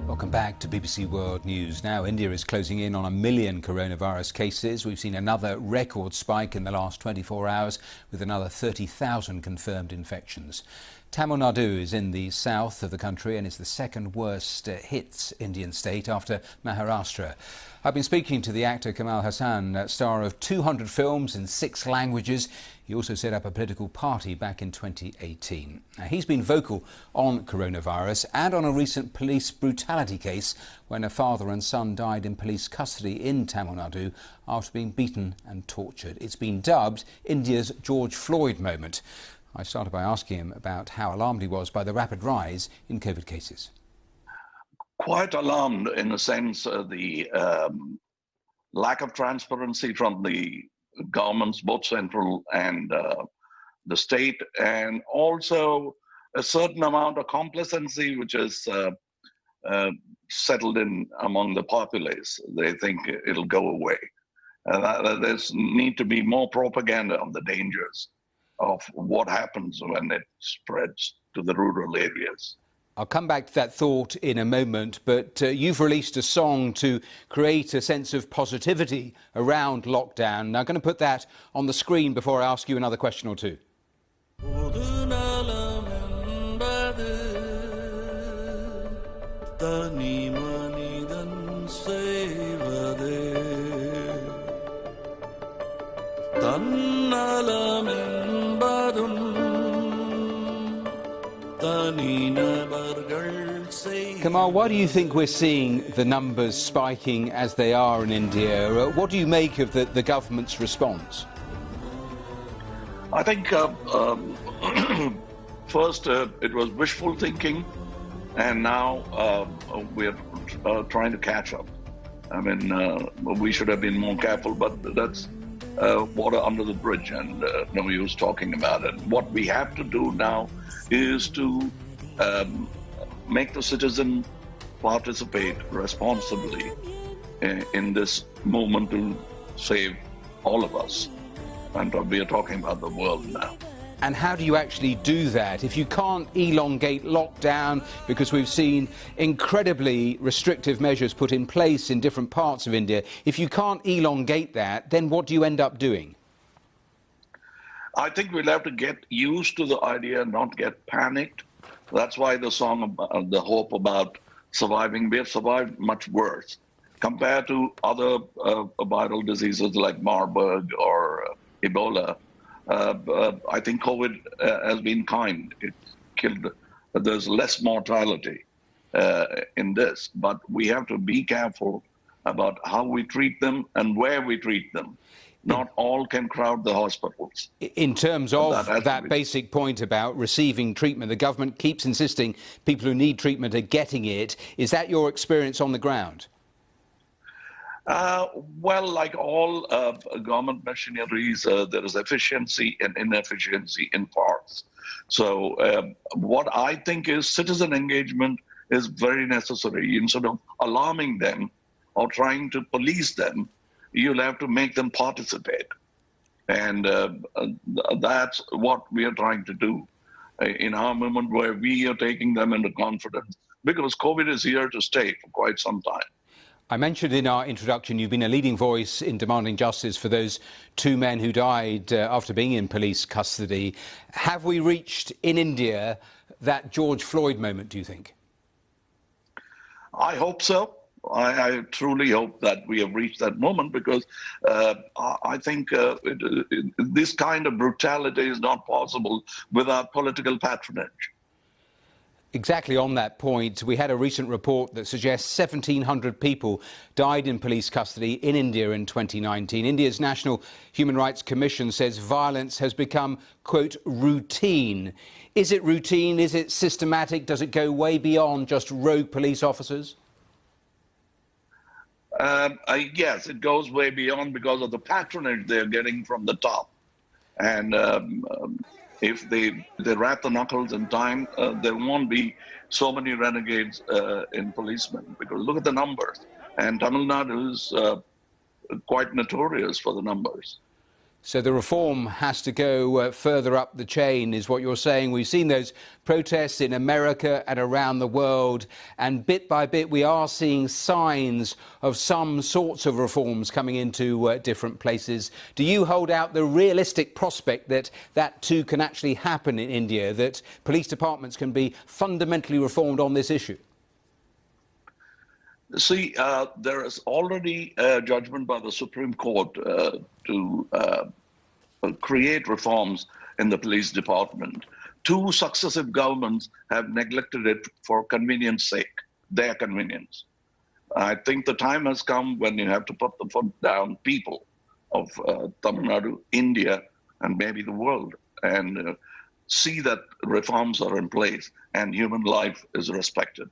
Welcome back to BBC World News. Now, India is closing in on 1 million coronavirus cases. We've seen another record spike in the last 24 hours with another 30,000 confirmed infections. Tamil Nadu is in the south of the country and is the second worst hit Indian state after Maharashtra. I've been speaking to the actor Kamal Hassan, star of 200 films in 6 languages. He also set up a political party back in 2018. Now, he's been vocal on coronavirus and on a recent police brutality case when a father and son died in police custody in Tamil Nadu after being beaten and tortured. It's been dubbed India's George Floyd moment. I started by asking him about how alarmed he was by the rapid rise in COVID cases. Quite alarmed in the sense of the lack of transparency from the governments, both central and the state, and also a certain amount of complacency which is settled in among the populace. They think it'll go away. There's need to be more propaganda of the dangers of what happens when it spreads to the rural areas. I'll come back to that thought in a moment, but you've released a song to create a sense of positivity around lockdown. Now, I'm going to put that on the screen before I ask you another question or two. Kamal, why do you think we're seeing the numbers spiking as they are in India? What do you make of the government's response? I think first it was wishful thinking, and now we're trying to catch up. I mean, we should have been more careful, but that's water under the bridge, and no use talking about it. What we have to do now is to make the citizen participate responsibly in this movement to save all of us. And we are talking about the world now. And how do you actually do that? If you can't elongate lockdown, because we've seen incredibly restrictive measures put in place in different parts of India, if you can't elongate that, then what do you end up doing? I think we'll have to get used to the idea, not get panicked. That's why the song, the hope about surviving, we have survived much worse compared to other viral diseases like Marburg or Ebola. I think COVID has been kind. It killed, there's less mortality in this, but we have to be careful about how we treat them and where we treat them. Not all can crowd the hospitals. In terms of that basic point about receiving treatment, the government keeps insisting people who need treatment are getting it. Is that your experience on the ground? Well, like all government machineries, there is efficiency and inefficiency in parts. So what I think is citizen engagement is very necessary. Instead of alarming them or trying to police them, you'll have to make them participate. And that's what we are trying to do in our movement, where we are taking them into confidence, because COVID is here to stay for quite some time. I mentioned in our introduction you've been a leading voice in demanding justice for those 2 men who died after being in police custody. Have we reached in India that George Floyd moment, do you think? I hope so. I truly hope that we have reached that moment, because I think this kind of brutality is not possible without political patronage. Exactly on that point, we had a recent report that suggests 1,700 people died in police custody in India in 2019. India's National Human Rights Commission says violence has become, quote, routine. Is it routine? Is it systematic? Does it go way beyond just rogue police officers? Yes, it goes way beyond because of the patronage they're getting from the top. And if they wrap the knuckles in time, there won't be so many renegades in policemen, because look at the numbers. And Tamil Nadu is quite notorious for the numbers. So the reform has to go further up the chain, is what you're saying. We've seen those protests in America and around the world, and bit by bit we are seeing signs of some sorts of reforms coming into different places. Do you hold out the realistic prospect that that too can actually happen in India, that police departments can be fundamentally reformed on this issue? See, there is already a judgment by the Supreme Court to create reforms in the police department. Two successive governments have neglected it for convenience sake, their convenience. I think the time has come when you have to put the foot down, people of Tamil Nadu, India, and maybe the world, and see that reforms are in place and human life is respected.